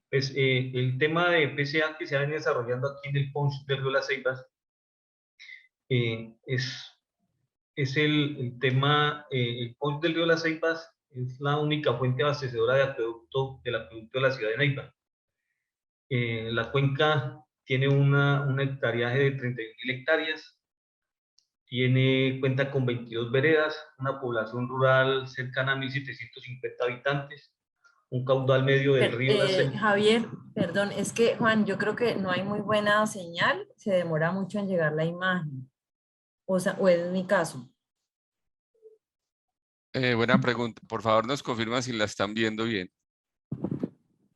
Pues el tema de PCA que se ha venido desarrollando aquí en el Punch del río Las Ceibas eh, es, es el tema, el Punch del río Las Ceibas es la única fuente abastecedora de acueducto del acueducto de la ciudad de Neiva. La cuenca tiene un hectareaje de 31.000 hectáreas, cuenta con 22 veredas, una población rural cercana a 1.750 habitantes, un caudal medio del río Las Ceibas. Javier, perdón, es que Juan, yo creo que no hay muy buena señal, se demora mucho en llegar la imagen, o sea, o es mi caso. Buena pregunta. Por favor, nos confirma si la están viendo bien.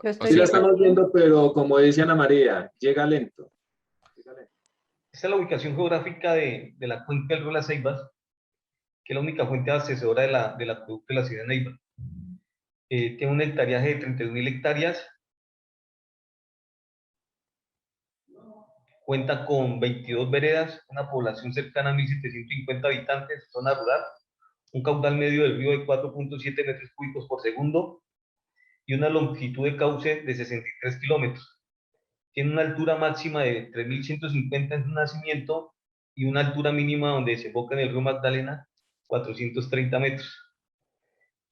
Yo O estoy Sí la si viendo me- estamos viendo, pero como dice Ana María, llega lento. Llega lento. Esta es la ubicación geográfica de la cuenca del río Las Ceibas, que es la única fuente abastecedora del acueducto de la ciudad de Neiva. Tiene un hectareaje de 31.000 hectáreas, cuenta con 22 veredas, una población cercana a 1.750 habitantes, zona rural, un caudal medio del río de 4.7 metros cúbicos por segundo y una longitud de cauce de 63 kilómetros. Tiene una altura máxima de 3.150 en su nacimiento y una altura mínima donde desemboca en el río Magdalena, 430 metros.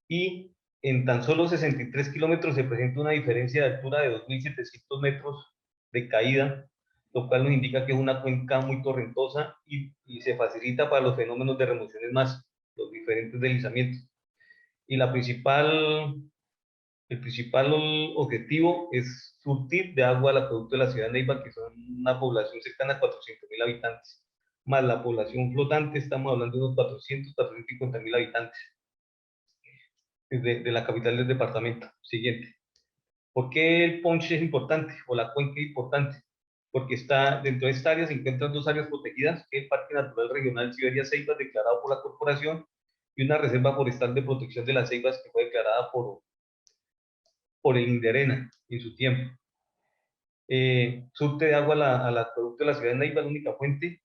Y en tan solo 63 kilómetros se presenta una diferencia de altura de 2.700 metros de caída, lo cual nos indica que es una cuenca muy torrentosa y se facilita para los fenómenos de remociones más, los diferentes deslizamientos. Y el principal objetivo es surtir de agua al acueducto de la ciudad de Neiva, que son una población cercana a 400.000 habitantes, más la población flotante, estamos hablando de unos 450.000 habitantes de la capital del departamento. Siguiente. ¿Por qué el Ponche es importante o la cuenca es importante? Porque está dentro de esta área se encuentran dos áreas protegidas, que es el Parque Natural Regional Siberia Ceibas, declarado por la corporación, y una reserva forestal de protección de las ceibas que fue declarada por el Inderena en su tiempo. Surte de agua al acueducto de la ciudad de Neiva, la única fuente,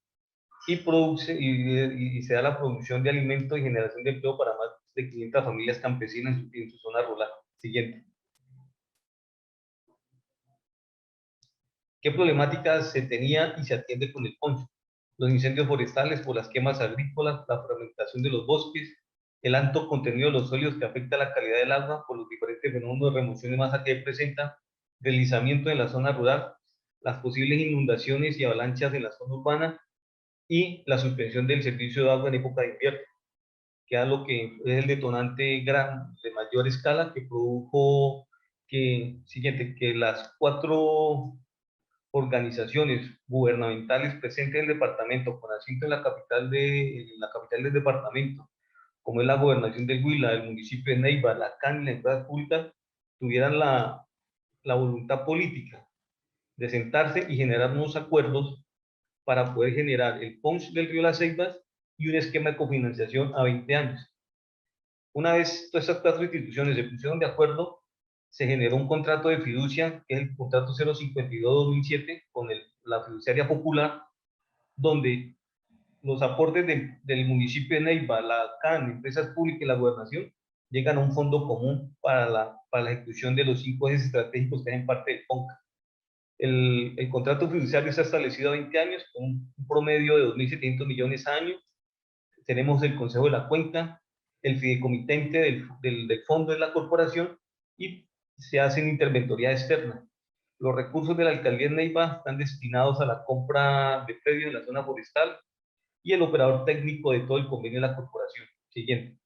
y produce y se da la producción de alimentos y generación de empleo para más de 500 familias campesinas en su zona rural. Siguiente. ¿Qué problemáticas se tenía y se atiende con el Poncho? Los incendios forestales por las quemas agrícolas, la fragmentación de los bosques, el alto contenido de los sólidos que afecta la calidad del agua por los diferentes fenómenos de remoción de masa que presenta, deslizamiento en la zona rural, las posibles inundaciones y avalanchas en la zona urbana y la suspensión del servicio de agua en época de invierno, que es lo que es el detonante gran, de mayor escala que produjo que las 4 organizaciones gubernamentales presentes en el departamento, con asiento en la capital del departamento, como es la gobernación del Huila, el municipio de Neiva, la CAN y la entidad pública, tuvieran la voluntad política de sentarse y generar unos acuerdos para poder generar el PONS del río Las Ceibas y un esquema de cofinanciación a 20 años. Una vez todas estas 4 instituciones se pusieron de acuerdo, se generó un contrato de fiducia, que es el contrato 052-2007, con la fiduciaria popular, donde los aportes del municipio de Neiva, la CAN, empresas públicas y la gobernación, llegan a un fondo común para la ejecución de los 5 ejes estratégicos que hacen parte del PONCA. El contrato fiduciario está establecido a 20 años, con un promedio de 2.700 millones al año. Tenemos el Consejo de la Cuenca, el fideicomitente del fondo de la corporación y se hacen interventoría externa. Los recursos de la alcaldía de Neiva están destinados a la compra de predios en la zona forestal y el operador técnico de todo el convenio de la corporación. Siguiente.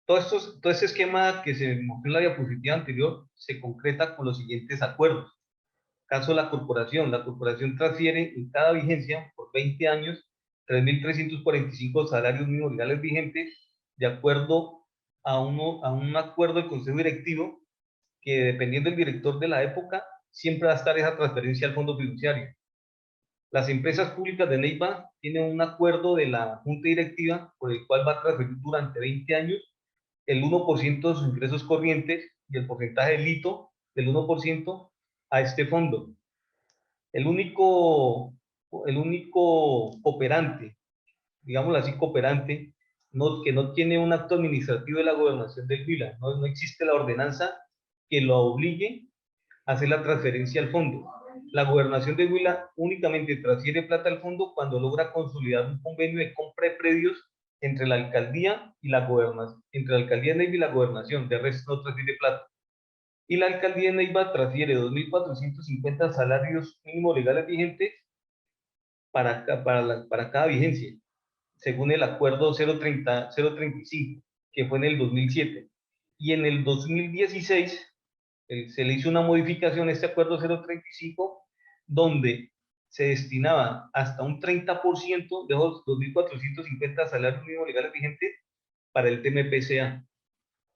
Todo este esquema que se mostró en la diapositiva anterior se concreta con los siguientes acuerdos. Caso de la corporación transfiere en cada vigencia por 20 años 3.345 salarios mínimos legales vigentes de acuerdo a un acuerdo del Consejo Directivo que, dependiendo del director de la época, siempre va a estar esa transferencia al fondo fiduciario. Las empresas públicas de Neiva tienen un acuerdo de la Junta Directiva por el cual va a transferir durante 20 años el 1% de sus ingresos corrientes y el porcentaje del hito del 1% a este fondo. El único cooperante, digámoslo así, cooperante, que no tiene un acto administrativo de la gobernación del Huila, no existe la ordenanza que lo obligue a hacer la transferencia al fondo. La gobernación de Huila únicamente transfiere plata al fondo cuando logra consolidar un convenio de compra de predios entre la alcaldía y la gobernación, entre la alcaldía de Neiva y la gobernación, de resto no transfiere plata. Y la alcaldía de Neiva transfiere 2.450 salarios mínimos legales vigentes para cada vigencia, según el acuerdo 035, que fue en el 2007. Y en el 2016 se le hizo una modificación a este acuerdo 035, donde se destinaba hasta un 30% de los 2.450 salarios mínimos legales vigentes para el tema PCA,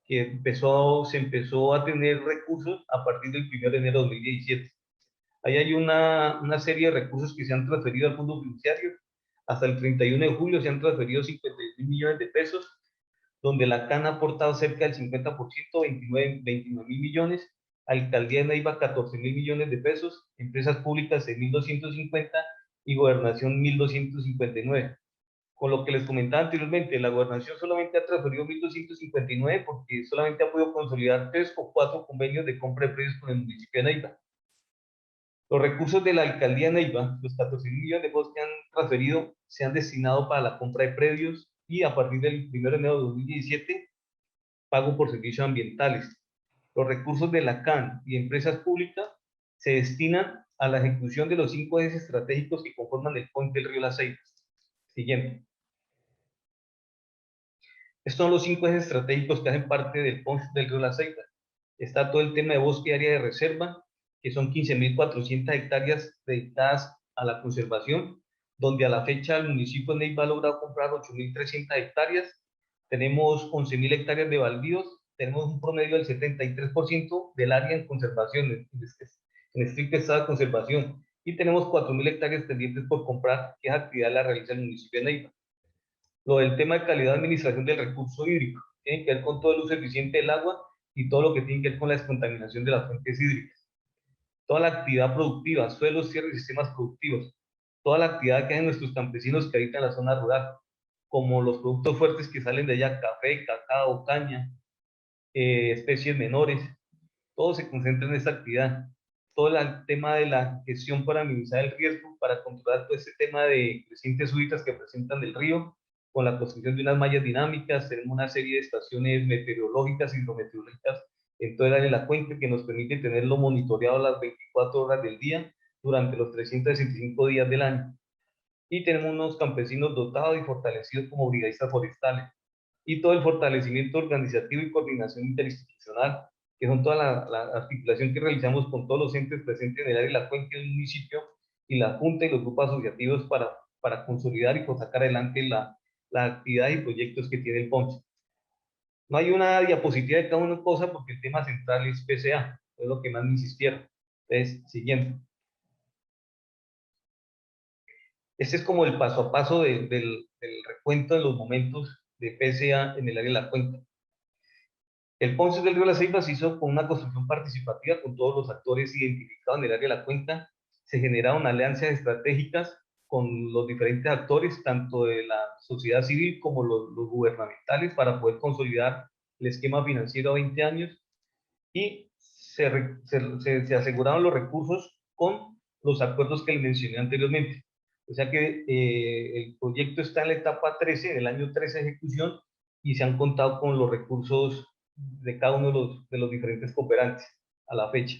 que se empezó a tener recursos a partir del 1 de enero de 2017. Ahí hay una serie de recursos que se han transferido al Fondo Fiduciario. Hasta el 31 de julio se han transferido 56 millones de pesos, donde la CAN ha aportado cerca del 50%, 29 mil millones, Alcaldía de Neiva 14.000 millones de pesos, Empresas Públicas 6.250 y Gobernación 1.259. Con lo que les comentaba anteriormente, la Gobernación solamente ha transferido 1.259 porque solamente ha podido consolidar 3 o 4 convenios de compra de predios con el municipio de Neiva. Los recursos de la alcaldía de Neiva, los 14.000 millones de pesos que han transferido, se han destinado para la compra de predios y a partir del 1 de enero de 2017, pago por servicios ambientales. Los recursos de la CAN y empresas públicas se destinan a la ejecución de los 5 ejes estratégicos que conforman el PONT del río La Ceiba. Siguiente. Estos son los 5 ejes estratégicos que hacen parte del PONT del río La Ceiba. Está todo el tema de bosque y área de reserva, que son 15.400 hectáreas dedicadas a la conservación, donde a la fecha el municipio de Neiva ha logrado comprar 8.300 hectáreas. Tenemos 11.000 hectáreas de baldíos, tenemos un promedio del 73% del área en conservación, en estricto estado de conservación, y tenemos 4.000 hectáreas pendientes por comprar, que esa actividad la realiza el municipio de Neiva. Lo del tema de calidad de administración del recurso hídrico, tiene que ver con todo el uso eficiente del agua y todo lo que tiene que ver con la descontaminación de las fuentes hídricas. Toda la actividad productiva, suelos, tierras y sistemas productivos, toda la actividad que hacen nuestros campesinos que habitan la zona rural, como los productos fuertes que salen de allá, café, cacao, caña, especies menores, todo se concentra en esta actividad. Todo el tema de la gestión para minimizar el riesgo, para controlar todo este tema de crecientes súbitas que presentan del río, con la construcción de unas mallas dinámicas, tenemos una serie de estaciones meteorológicas, hidrometeorológicas en todo el área de la cuenca que nos permite tenerlo monitoreado las 24 horas del día durante los 365 días del año. Y tenemos unos campesinos dotados y fortalecidos como brigadistas forestales. Y todo el fortalecimiento organizativo y coordinación interinstitucional, que son toda la articulación que realizamos con todos los entes presentes en el área de la cuenca del municipio y la Junta y los grupos asociativos para consolidar y sacar adelante la actividad y proyectos que tiene el PONCE. No hay una diapositiva de cada una cosa porque el tema central es PCA, es lo que más me insistieron. Entonces, siguiente. Este es como el paso a paso del recuento de los momentos de PCA en el área de la cuenca. El PONCE del río La Ceiba se hizo con una construcción participativa con todos los actores identificados en el área de la cuenca. Se generaron alianzas estratégicas con los diferentes actores, tanto de la sociedad civil como los gubernamentales, para poder consolidar el esquema financiero a 20 años y se aseguraron los recursos con los acuerdos que les mencioné anteriormente. O sea que el proyecto está en la etapa 13, en el año 13 de ejecución, y se han contado con los recursos de cada uno de los diferentes cooperantes a la fecha.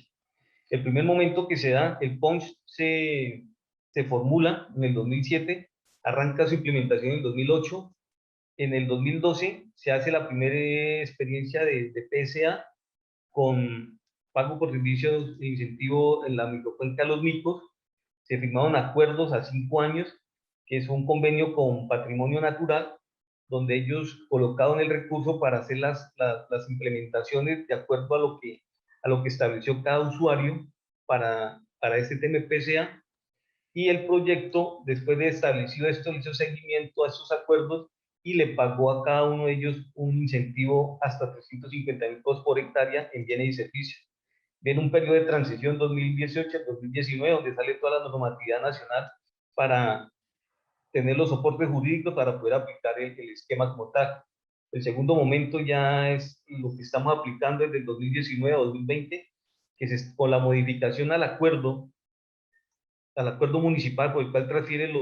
El primer momento que se da, el PONCE se formula en el 2007, arranca su implementación en el 2008, en el 2012 se hace la primera experiencia de PSA con pago por servicios de incentivo en la microcuenca de los micos. Se firmaron acuerdos a 5 años, que es un convenio con Patrimonio Natural, donde ellos colocaron el recurso para hacer las implementaciones de acuerdo a lo que estableció cada usuario para este tema PCA. Y el proyecto, después de establecido esto, le hizo seguimiento a esos acuerdos y le pagó a cada uno de ellos un incentivo hasta 350.000 pesos por hectárea en bienes y servicios. Viene un periodo de transición 2018-2019, donde sale toda la normatividad nacional para tener los soportes jurídicos para poder aplicar el esquema como tal. El segundo momento ya es lo que estamos aplicando desde el 2019 a 2020, que es con la modificación al acuerdo municipal por el cual transfiere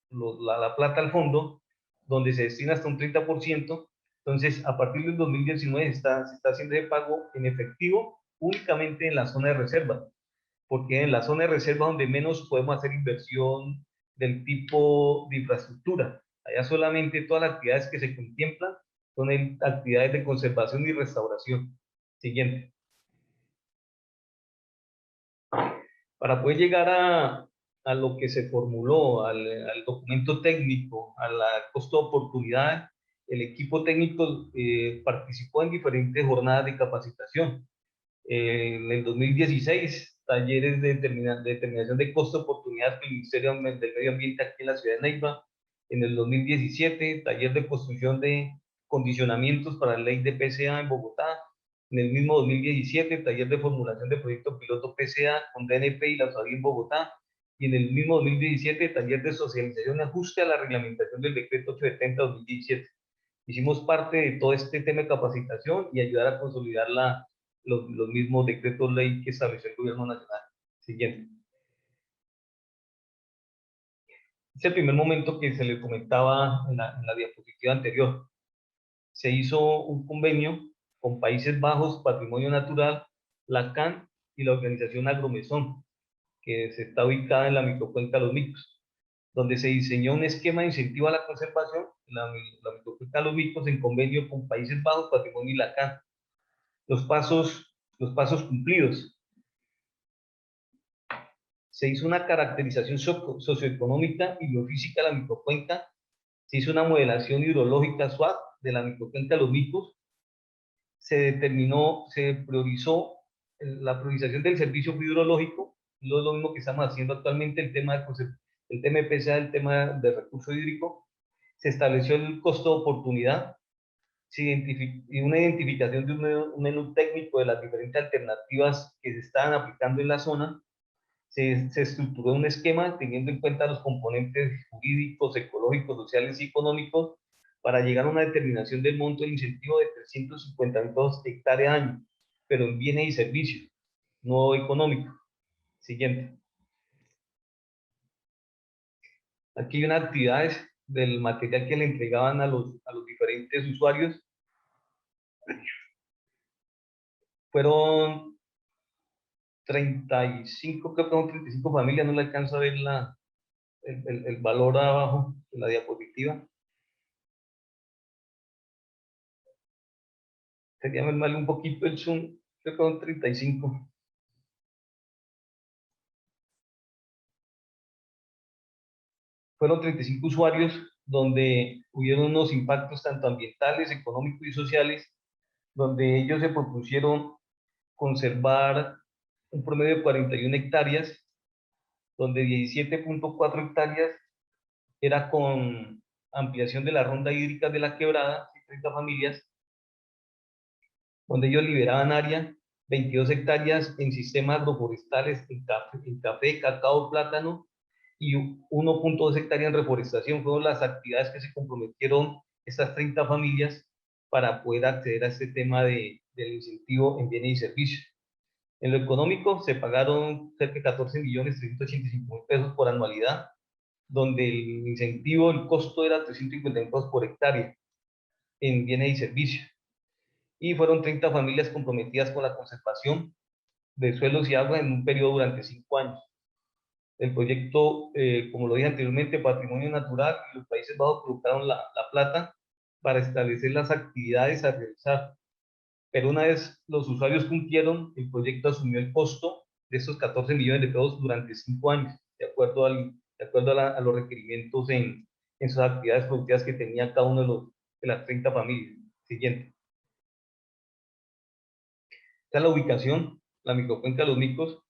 la plata al fondo, donde se destina hasta un 30%. Entonces, a partir del 2019 se está haciendo ese pago en efectivo únicamente en la zona de reserva, porque en la zona de reserva donde menos podemos hacer inversión del tipo de infraestructura. Allá solamente todas las actividades que se contemplan son actividades de conservación y restauración. Siguiente. Para poder llegar a lo que se formuló, al documento técnico, a la costo de oportunidad, el equipo técnico participó en diferentes jornadas de capacitación. En el 2016, talleres de determinación de costo de oportunidad con el Ministerio del Medio Ambiente aquí en la ciudad de Neiva. En el 2017, taller de construcción de condicionamientos para la ley de PCA en Bogotá. En el mismo 2017, taller de formulación de proyecto piloto PCA con DNP y la USABI en Bogotá. Y en el mismo 2017, taller de socialización y ajuste a la reglamentación del decreto 870-2017. Hicimos parte de todo este tema de capacitación y ayudar a consolidar los mismos decretos ley que estableció el gobierno nacional. Siguiente. Es el primer momento que se le comentaba en la diapositiva anterior. Se hizo un convenio con Países Bajos, Patrimonio Natural, la CAN y la organización Agromesón, que se está ubicada en la microcuenca Los Micos, donde se diseñó un esquema de incentivo a la conservación en la microcuenca Los Micos en convenio con Países Bajos, Patrimonio y la CAN. Los pasos cumplidos. Se hizo una caracterización socioeconómica y biofísica de la microcuenca, se hizo una modelación hidrológica SWOT de la microcuenca de Los Micos, se priorizó la priorización del servicio hidrológico, no es lo mismo que estamos haciendo actualmente, el tema de PCA, el tema de recurso hídrico, se estableció el costo de oportunidad, y una identificación de un menú técnico de las diferentes alternativas que se estaban aplicando en la zona. Se estructuró un esquema teniendo en cuenta los componentes jurídicos, ecológicos, sociales y económicos para llegar a una determinación del monto del incentivo de 352 hectáreas año, pero en bienes y servicios, no económico. Siguiente. Aquí hay unas actividades del material que le entregaban a los diferentes usuarios. Fueron 35, creo que son 35 familias, no le alcanzo a ver el valor abajo de la diapositiva. Sería mal un poquito el zoom, creo que son 35. Fueron 35 usuarios donde hubieron unos impactos tanto ambientales, económicos y sociales, donde ellos se propusieron conservar un promedio de 41 hectáreas, donde 17.4 hectáreas era con ampliación de la ronda hídrica de la quebrada, 30 familias, donde ellos liberaban área, 22 hectáreas en sistemas agroforestales, en café, cacao, plátano, y 1.2 hectáreas en reforestación. Fueron las actividades que se comprometieron estas 30 familias para poder acceder a este tema del incentivo en bienes y servicios. En lo económico se pagaron cerca de 14.385.000 pesos por anualidad, donde el incentivo, el costo era 352 por hectárea en bienes y servicios. Y fueron 30 familias comprometidas con la conservación de suelos y agua en un periodo durante 5 años. El proyecto, como lo dije anteriormente, Patrimonio Natural y los Países Bajos colocaron la plata para establecer las actividades a realizar. Pero una vez los usuarios cumplieron, el proyecto asumió el costo de estos 14 millones de pesos durante 5 años, de acuerdo a los requerimientos en sus actividades productivas que tenía cada uno de las 30 familias. Siguiente. Esta es la ubicación, la microcuenca de Los Micos.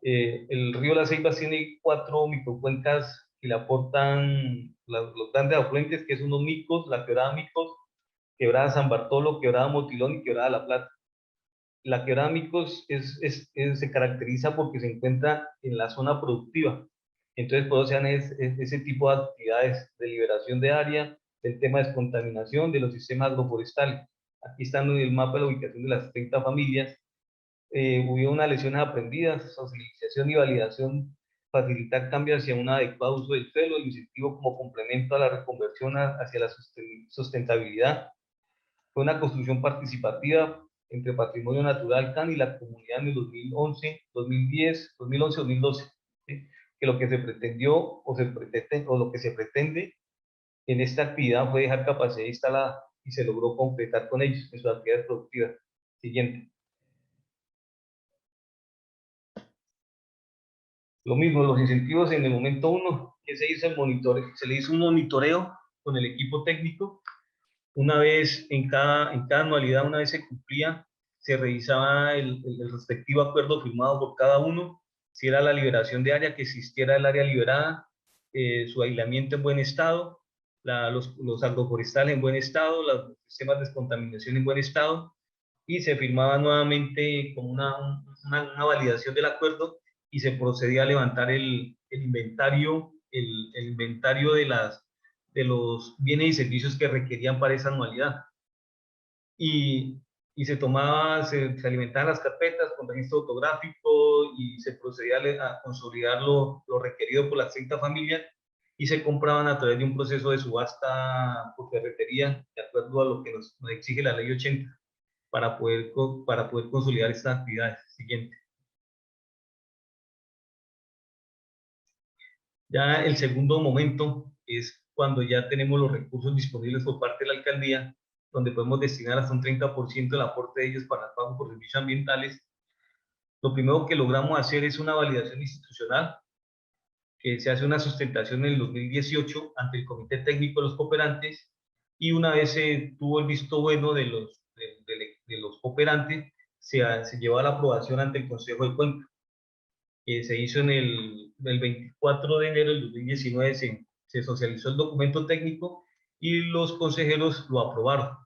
El río Las Ceibas tiene 4 microcuencas que le aportan los grandes afluentes, que son los Micos, la quebrada Micos, quebrada San Bartolo, quebrada Motilón y quebrada La Plata. La quebrada Micos se caracteriza porque se encuentra en la zona productiva. Entonces, por eso se dan ese tipo de actividades de liberación de área, del tema de descontaminación, de los sistemas agroforestales. Aquí están en el mapa de la ubicación de las 30 familias. Hubo unas lecciones aprendidas, socialización y validación, facilitar cambios hacia un adecuado uso del suelo, el incentivo como complemento a la reconversión hacia la sustentabilidad. Fue una construcción participativa entre Patrimonio Natural CAN y la comunidad en el 2011, 2010, 2011, 2012, ¿sí? Que lo que se pretendió o lo que se pretende en esta actividad fue dejar capacidad instalada y se logró completar con ellos en sus actividades productivas. Siguiente. Lo mismo, los incentivos en el momento uno, que se hizo el monitoreo, se le hizo un monitoreo con el equipo técnico. Una vez en cada anualidad, una vez se cumplía, se revisaba el respectivo acuerdo firmado por cada uno, si era la liberación de área, que existiera el área liberada, su aislamiento en buen estado, los agroforestales en buen estado, los sistemas de descontaminación en buen estado, y se firmaba nuevamente como una validación del acuerdo y se procedía a levantar el inventario, el inventario de los bienes y servicios que requerían para esa anualidad. Y se tomaba, se alimentaban las carpetas con registro fotográfico y se procedía a consolidar lo requerido por las 30 familias y se compraban a través de un proceso de subasta por ferretería, de acuerdo a lo que nos exige la ley 80, para poder consolidar estas actividades. Siguiente. Ya el segundo momento es cuando ya tenemos los recursos disponibles por parte de la alcaldía, donde podemos destinar hasta un 30% del aporte de ellos para el pago por servicios ambientales. Lo primero que logramos hacer es una validación institucional, que se hace una sustentación en el 2018 ante el Comité Técnico de los Cooperantes, y una vez se tuvo el visto bueno de los cooperantes, se llevó a la aprobación ante el Consejo de Cuenca, que se hizo en el 24 de enero del 2019, se socializó el documento técnico y los consejeros lo aprobaron.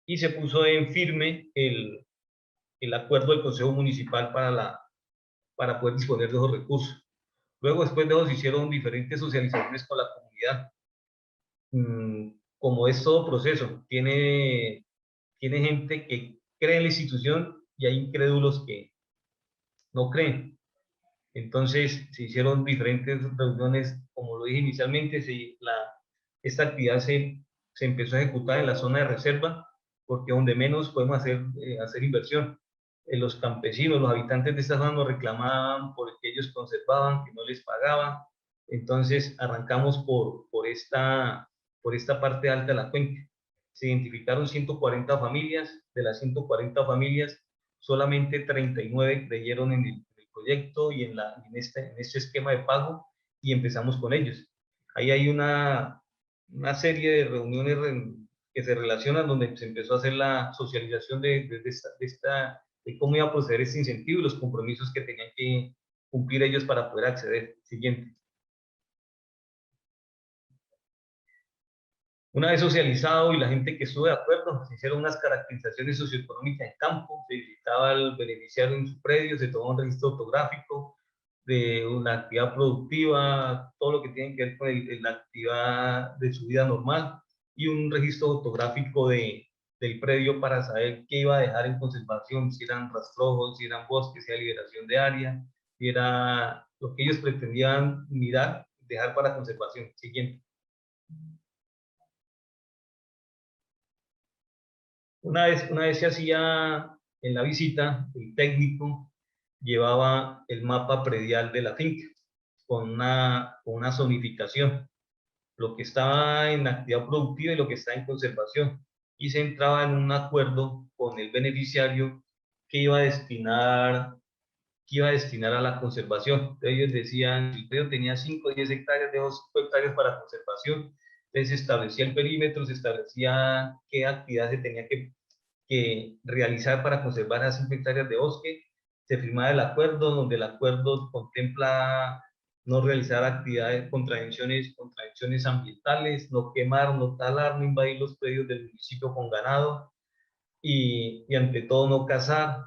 Y se puso en firme el acuerdo del Consejo Municipal para poder disponer de esos recursos. Luego, después de eso, se hicieron diferentes socializaciones con la comunidad. Como es todo proceso, tiene gente que cree en la institución y hay incrédulos que no creen. Entonces se hicieron diferentes reuniones, como lo dije inicialmente, esta actividad se empezó a ejecutar en la zona de reserva, porque donde menos podemos hacer inversión. Los campesinos, los habitantes de esta zona nos reclamaban porque ellos conservaban, que no les pagaban. Entonces arrancamos por esta parte alta de la cuenca. Se identificaron 140 familias, de las 140 familias, solamente 39 creyeron en el proyecto y en este esquema de pago, y empezamos con ellos. Ahí hay una serie de reuniones que se relacionan, donde se empezó a hacer la socialización de cómo iba a proceder este incentivo y los compromisos que tenían que cumplir ellos para poder acceder. Siguiente. Una vez socializado y la gente que estuvo de acuerdo, se hicieron unas caracterizaciones socioeconómicas en campo, se visitaba al beneficiario en su predio, se tomó un registro fotográfico de una actividad productiva, todo lo que tiene que ver con la actividad de su vida normal, y un registro fotográfico del predio para saber qué iba a dejar en conservación, si eran rastrojos, si eran bosques, si era liberación de área, si era lo que ellos pretendían mirar, dejar para conservación. Siguiente. Una vez se hacía en la visita, el técnico llevaba el mapa predial de la finca con una zonificación, lo que estaba en actividad productiva y lo que está en conservación, y se entraba en un acuerdo con el beneficiario que iba a destinar a la conservación. Entonces ellos decían, el predio tenía 5 o 10 hectáreas, de 5 hectáreas para conservación. Entonces se establecía el perímetro, se establecía qué actividad se tenía que realizar para conservar esas 5 hectáreas de bosque. Se firmaba el acuerdo, donde el acuerdo contempla no realizar actividades, contravenciones ambientales, no quemar, no talar, no invadir los predios del municipio con ganado, y ante todo no cazar.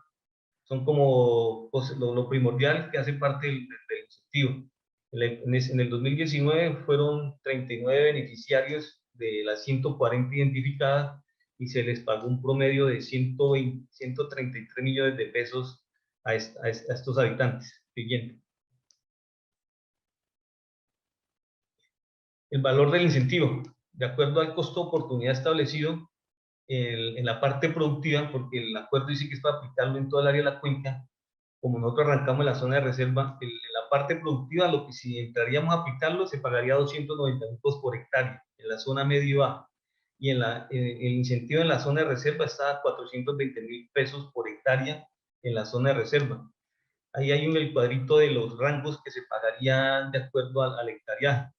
Son como pues, lo primordial que hace parte del incentivo. En el 2019 fueron 39 beneficiarios de las 140 identificadas y se les pagó un promedio de 133 millones de pesos a estos habitantes. Siguiente. El valor del incentivo. De acuerdo al costo de oportunidad establecido en la parte productiva, porque el acuerdo dice que es para aplicarlo en toda el área de la cuenca, como nosotros arrancamos en la zona de reserva, en la parte productiva, lo que si entraríamos a aplicarlo, se pagaría 290 mil pesos por hectárea, en la zona medio y baja. Y el incentivo en la zona de reserva está a 420 mil pesos por hectárea en la zona de reserva. Ahí hay el cuadrito de los rangos que se pagarían de acuerdo al hectárea.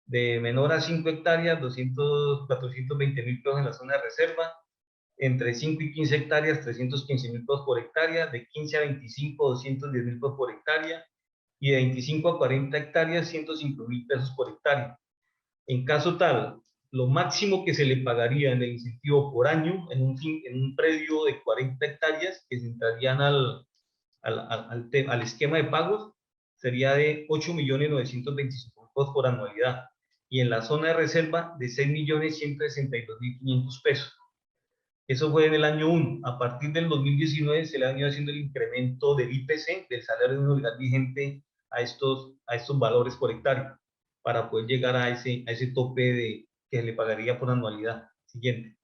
De menor a 5 hectáreas, 420 mil pesos en la zona de reserva. Entre 5 y 15 hectáreas, 315 mil pesos por hectárea. De 15 a 25, 210 mil pesos por hectárea. Y de 25 a 40 hectáreas, 105 mil pesos por hectárea. En caso tal, lo máximo que se le pagaría en el incentivo por año, en un predio de 40 hectáreas, que se entrarían al esquema de pagos, sería de 8.925.000 pesos por anualidad. Y en la zona de reserva, de 6.162.500 pesos. Eso fue en el año 1. A partir del 2019 se le ha venido haciendo el incremento del IPC, del salario mínimo legal vigente, a estos valores por hectárea, para poder llegar a ese tope que le pagaría por anualidad. Siguiente.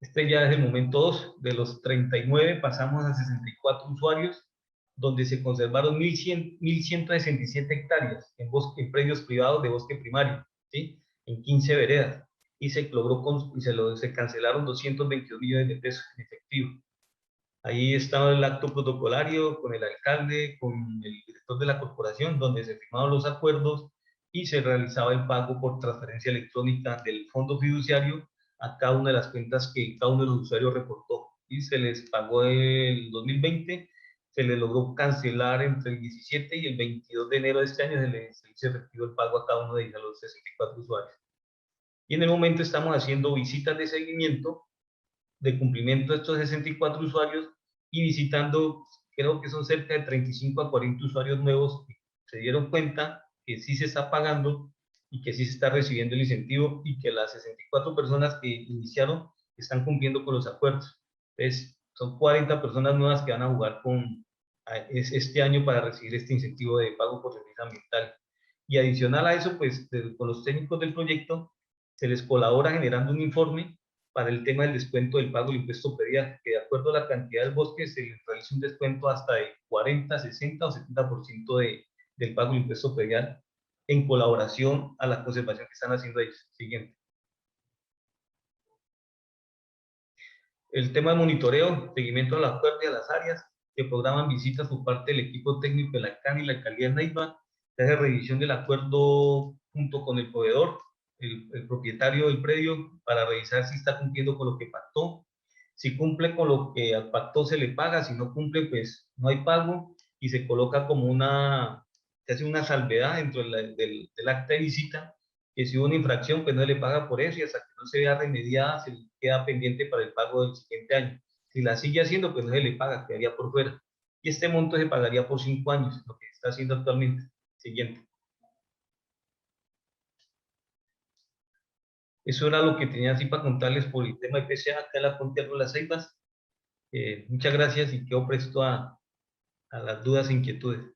Este ya es el momento 2. De los 39 pasamos a 64 usuarios, donde se conservaron 1.167 hectáreas en predios privados de bosque primario, ¿sí? En 15 veredas. Y se cancelaron 222 millones de pesos en efectivo. Ahí estaba el acto protocolario con el alcalde, con el director de la corporación, donde se firmaban los acuerdos y se realizaba el pago por transferencia electrónica del fondo fiduciario a cada una de las cuentas que cada uno de los usuarios reportó. Y se les pagó el 2020, se les logró cancelar entre el 17 y el 22 de enero de este año, se les hizo efectivo el pago a cada uno de ellos, a los 64 usuarios. Y en el momento estamos haciendo visitas de seguimiento de cumplimiento de estos 64 usuarios y visitando, creo que son cerca de 35 a 40 usuarios nuevos que se dieron cuenta que sí se está pagando y que sí se está recibiendo el incentivo y que las 64 personas que iniciaron están cumpliendo con los acuerdos. Entonces, son 40 personas nuevas que van a jugar este año para recibir este incentivo de pago por servicio ambiental. Y adicional a eso, pues con los técnicos del proyecto se les colabora generando un informe para el tema del descuento del pago del impuesto predial, que de acuerdo a la cantidad del bosque se les realiza un descuento hasta de 40, 60 o 70% del pago del impuesto predial en colaboración a la conservación que están haciendo ellos. Siguiente. El tema de monitoreo, seguimiento a las acuerdos y a las áreas, que programan visitas por parte del equipo técnico de la CAN y la alcaldía de Neiva, se hace revisión del acuerdo junto con el proveedor, el propietario del predio, para revisar si está cumpliendo con lo que pactó. Si cumple con lo que pactó, se le paga. Si no cumple, pues no hay pago y se coloca como se hace una salvedad dentro del acta de visita, que si hubo una infracción, pues no le paga por eso y hasta que no se vea remediada, se queda pendiente para el pago del siguiente año. Si la sigue haciendo, pues no se le paga, quedaría por fuera. Y este monto se pagaría por 5 años, lo que está haciendo actualmente. Siguiente. Eso era lo que tenía así para contarles por el tema de PCA acá en la Ponte de las Ceibas. Muchas gracias y quedo presto a las dudas e inquietudes.